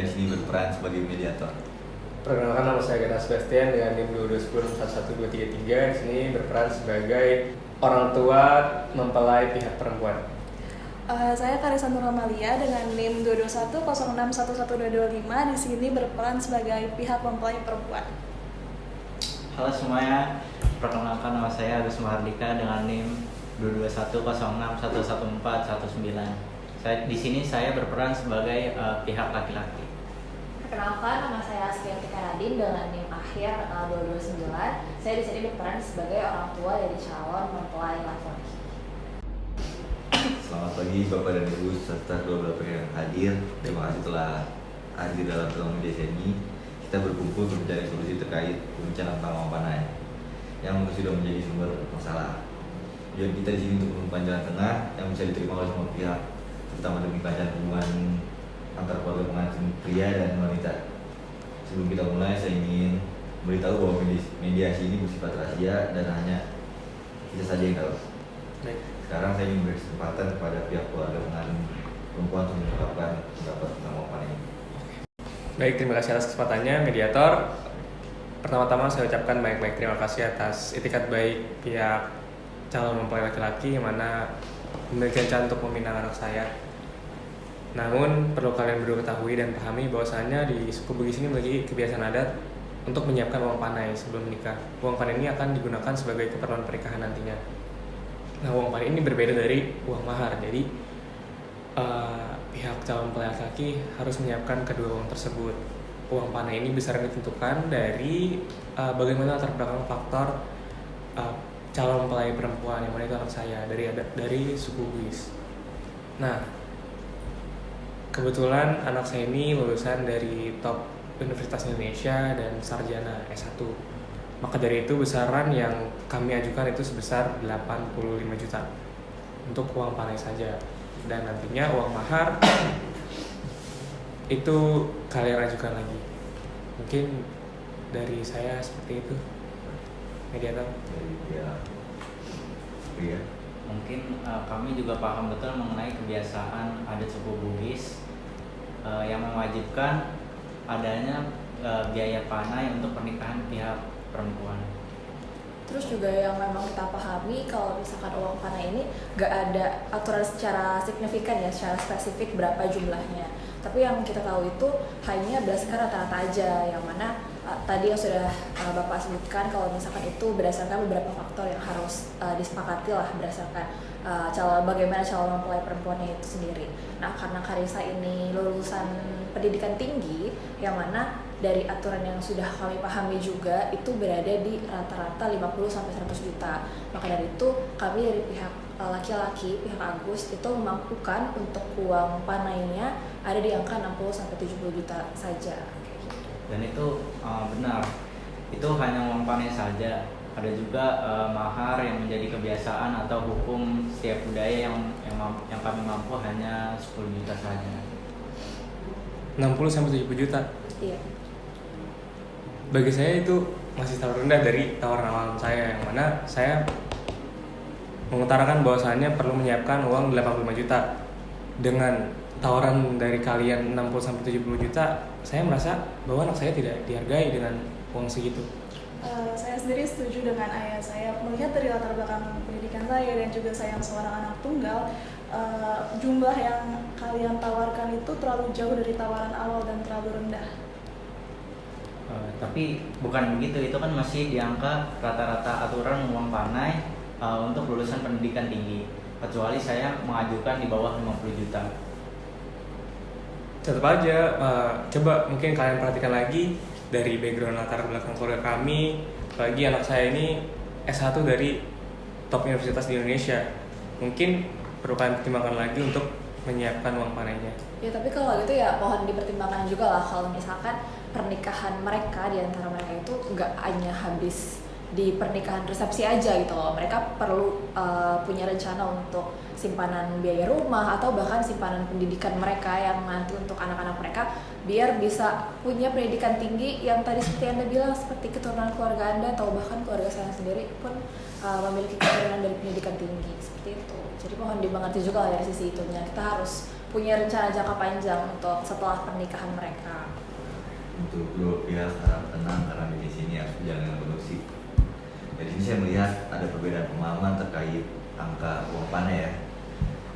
di sini berperan sebagai mediator. Perkenalkan, nama saya Gata Sebastian dengan NIM 2210111233. Di sini berperan sebagai orang tua mempelai pihak perempuan. Saya Karisa Nuramalia dengan NIM 22106112225. Di sini berperan sebagai pihak mempelai perempuan. Halo semuanya, perkenalkan nama saya Agus Mahardika dengan NIM 22106111419. Di sini saya berperan sebagai pihak laki-laki. Perkenalkan, nama saya Askiantika Nadine dengan NIM akhir 229. Saya di sini berperan sebagai orang tua dari calon mempelai laki-laki. Selamat pagi Bapak dan Ibu serta kedua belah pihak yang hadir. Terima kasih telah hadir dalam pertemuan media ini. Kita berkumpul untuk mencari solusi terkait bencana tentang panai yang sudah menjadi sumber masalah. Tujuan kita di sini untuk menemukan jalan tengah yang bisa diterima oleh semua pihak, terutama demi kelancaran hubungan antar keluarga pengantin pria dan wanita. Sebelum kita mulai, saya ingin memberitahu bahwa mediasi ini bersifat rahasia dan hanya kita saja yang tahu. Baik. Sekarang saya ingin memberi kesempatan kepada pihak keluarga pengantin perempuan untuk mengungkapkan pendapat tentang panai ini. Baik, terima kasih atas kesempatannya, mediator. Pertama-tama saya ucapkan banyak-banyak terima kasih atas itikat baik pihak calon mempelai laki-laki yang mana memiliki rencana untuk meminang anak saya. Namun perlu kalian berdua ketahui dan pahami bahwasanya di suku Bugis ini memiliki kebiasaan adat untuk menyiapkan uang panai sebelum menikah. Uang panai ini akan digunakan sebagai keperluan pernikahan nantinya. Nah, uang panai ini berbeda dari uang mahar. Jadi pihak calon mempelai laki-laki harus menyiapkan kedua uang tersebut. Uang panai ini besarnya ditentukan dari bagaimana latar belakang faktor calon mempelai perempuan yang mana itu anak saya dari suku Bugis. Nah, kebetulan anak saya ini lulusan dari top Universitas Indonesia dan sarjana S1. Maka dari itu besaran yang kami ajukan itu sebesar 85 juta untuk uang panai saja. Dan nantinya uang mahar itu kalian ajukan lagi. Mungkin dari saya seperti itu, mediator. Iya. Mungkin kami juga paham betul mengenai kebiasaan adat suku Bugis yang mewajibkan adanya biaya panai untuk pernikahan pihak perempuan. Terus juga yang memang kita pahami kalau misalkan uang panai ini gak ada aturan secara signifikan ya, secara spesifik berapa jumlahnya. Tapi yang kita tahu itu hanya berdasarkan rata-rata aja, yang mana tadi yang sudah Bapak sebutkan kalau misalkan itu berdasarkan beberapa faktor yang harus disepakati lah berdasarkan bagaimana calon mempelai perempuannya itu sendiri. Nah, karena Karisa ini lulusan pendidikan tinggi, yang mana dari aturan yang sudah kami pahami juga itu berada di rata-rata 50-100 juta. Maka dari itu kami dari pihak laki-laki, pihak Agus itu memampukan untuk uang panainya ada di angka 60-70 juta saja. Dan itu benar, itu hanya uang panai saja. Ada juga mahar yang menjadi kebiasaan atau hukum setiap budaya yang kami mampu hanya 10 juta saja. 60-70 juta. Iya. Bagi saya itu masih terlalu rendah dari tawaran awal saya, yang mana saya mengutarakan bahwasannya perlu menyiapkan uang 85 juta. Dengan tawaran dari kalian 60-70 juta, saya merasa bahwa anak saya tidak dihargai dengan uang segitu. Saya sendiri setuju dengan ayah saya. Melihat dari latar belakang pendidikan saya dan juga saya yang seorang anak tunggal, jumlah yang kalian tawarkan itu terlalu jauh dari tawaran awal dan terlalu rendah. Tapi bukan begitu, itu kan masih di angka rata-rata aturan uang panai untuk lulusan pendidikan tinggi. Kecuali saya mengajukan di bawah 50 juta. Tetap aja, coba mungkin kalian perhatikan lagi dari background latar belakang keluarga kami. Apalagi anak saya ini S1 dari top universitas di Indonesia. Mungkin perlu kalian pertimbangkan lagi untuk menyiapkan uang panainya. Ya, tapi kalau gitu ya mohon dipertimbangkan juga lah kalau misalkan pernikahan mereka di antara mereka itu nggak hanya habis di pernikahan resepsi aja gitu loh. Mereka perlu punya rencana untuk simpanan biaya rumah atau bahkan simpanan pendidikan mereka yang nanti untuk anak-anak mereka biar bisa punya pendidikan tinggi yang tadi seperti Anda bilang, seperti keturunan keluarga Anda atau bahkan keluarga saya sendiri pun memiliki keturunan dari pendidikan tinggi seperti itu. Jadi mohon dimengerti juga dari sisi itunya, kita harus punya rencana jangka panjang untuk setelah pernikahan mereka. Untuk kedua pihak harap tenang karena di sini harus berjalan dengan kondusif. Dari sini saya melihat ada perbedaan pemahaman terkait angka uang panai ya.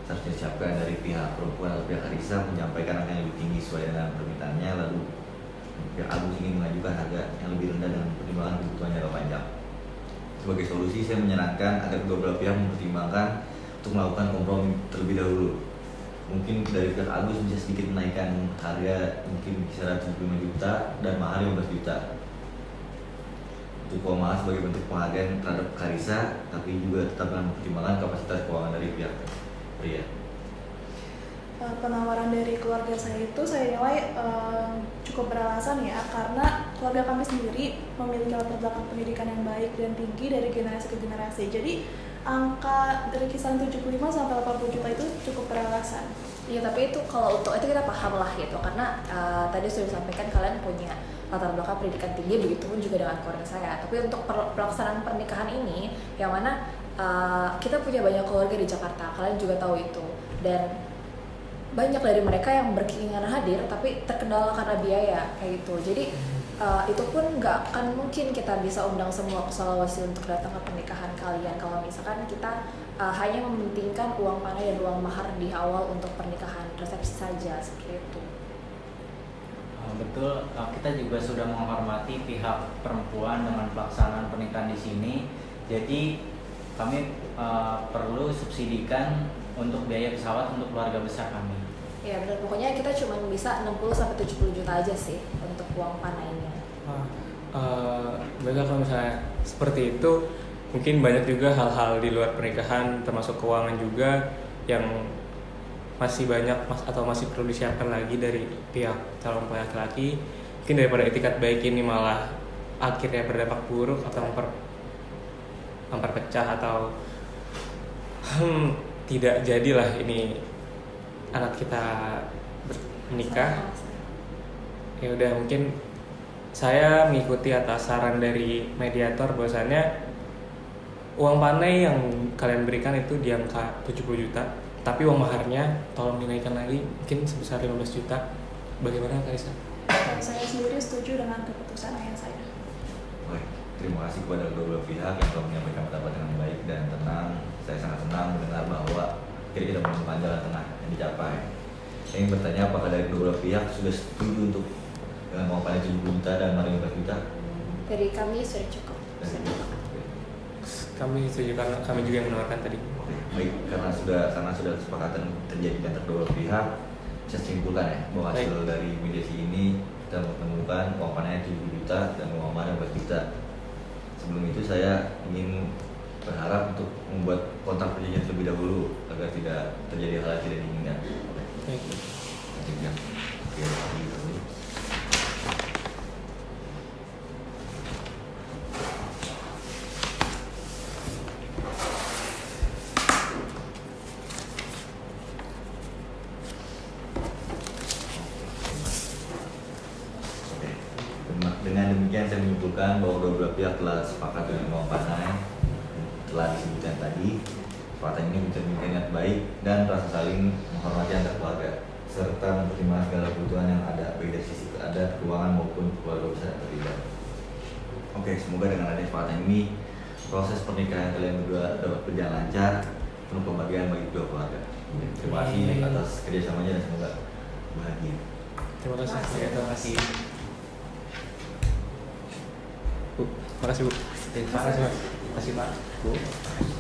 Seharusnya disiapkan dari pihak perempuan atau pihak Arisa menyampaikan angka yang lebih tinggi sesuai dengan permintaannya, lalu pihak Agus ingin mengajukan harga yang lebih rendah dengan pertimbangan kebutuhan jangka panjang. Sebagai solusi, saya menyarankan agar kedua belah pihak mempertimbangkan untuk melakukan kompromi terlebih dahulu. Mungkin dari pihak Agus bisa sedikit menaikkan harga, mungkin kisaran 75 juta dan mahar 15 juta. Untuk uang mahar sebagai bentuk penghargaan terhadap Karisa, tapi juga tetap dengan mempertimbangkan kapasitas keuangan dari pihak pria. Penawaran dari keluarga saya itu saya nilai cukup beralasan ya, karena keluarga kami sendiri memiliki latar belakang pendidikan yang baik dan tinggi dari generasi ke generasi. Jadi angka dari kisaran 75 sampai 80 juta itu cukup beralasan. Iya, tapi itu kalau untuk itu kita paham lah gitu, karena tadi sudah disampaikan kalian punya latar belakang pendidikan tinggi, begitu pun juga dengan keluarga saya. Tapi untuk pelaksanaan pernikahan ini, yang mana kita punya banyak keluarga di Jakarta, kalian juga tahu itu, dan banyak dari mereka yang berkeinginan hadir tapi terkendala karena biaya kayak gitu. Jadi itu pun nggak akan mungkin kita bisa undang semua ke Sulawesi untuk datang ke pernikahan kalian kalau misalkan kita hanya mementingkan uang panai dan uang mahar di awal untuk pernikahan resepsi saja seperti itu. Betul, kita juga sudah menghormati pihak perempuan dengan pelaksanaan pernikahan di sini. Jadi kami perlu subsidikan untuk biaya pesawat untuk keluarga besar kami. Ya benar, pokoknya kita cuma bisa 60-70 juta aja sih untuk uang panainya. Baiklah, kalau misalnya seperti itu, mungkin banyak juga hal-hal di luar pernikahan termasuk keuangan juga yang masih banyak atau masih perlu disiapkan lagi dari pihak calon mempelai laki-laki. Mungkin daripada etikat baik ini malah akhirnya berdampak buruk atau memperpecah atau tidak jadilah ini anak kita menikah. Ya udah, mungkin saya mengikuti atas saran dari mediator bahwasannya uang panai yang kalian berikan itu di angka 70 juta, tapi uang maharnya tolong dinaikkan lagi mungkin sebesar 15 juta. Bagaimana Karisa? Saya sendiri setuju dengan keputusan ayah saya. Baik, terima kasih kepada kedua belah pihak yang telah menyampaikan pendapat dengan baik dan tenang. Saya sangat senang mendengar bahwa kita menemukan jalan tengah yang dicapai. Saya ingin bertanya, apakah dari kedua belah pihak sudah setuju untuk dengan uang panai 70 juta dan mahar 15 juta? Dari kami sudah cukup. Kami setuju karena kami juga yang menawarkan tadi. Baik, karena sudah kesepakatan terjadi di antara kedua belah pihak, saya simpulkan ya bahwa hasil dari mediasi ini kita menemukan uang panai 70 juta dan uang mahar 15 juta. Sebelum itu saya ingin berharap untuk membuat kontrak perjanjian terlebih dahulu agar tidak terjadi hal yang tidak diinginkan. Baik. Dengan demikian saya menyimpulkan bahwa kedua belah pihak telah sepakat dengan uang panai telah disebutkan tadi. Kesepakatan ini mencerminkan niat baik dan rasa saling menghormati antar keluarga serta mempertimbangkan segala kebutuhan yang ada baik dari sisi adat, keuangan maupun keluarga besar yang terlibat. Oke, semoga dengan adanya kesepakatan ini proses pernikahan kalian berdua dapat berjalan lancar, penuh kebahagiaan bagi kedua keluarga. Terima kasih atas kerjasamanya dan semoga bahagia. Terima kasih. Terima kasih. Bu, makasih Bu. Terima kasih Pak. Bu.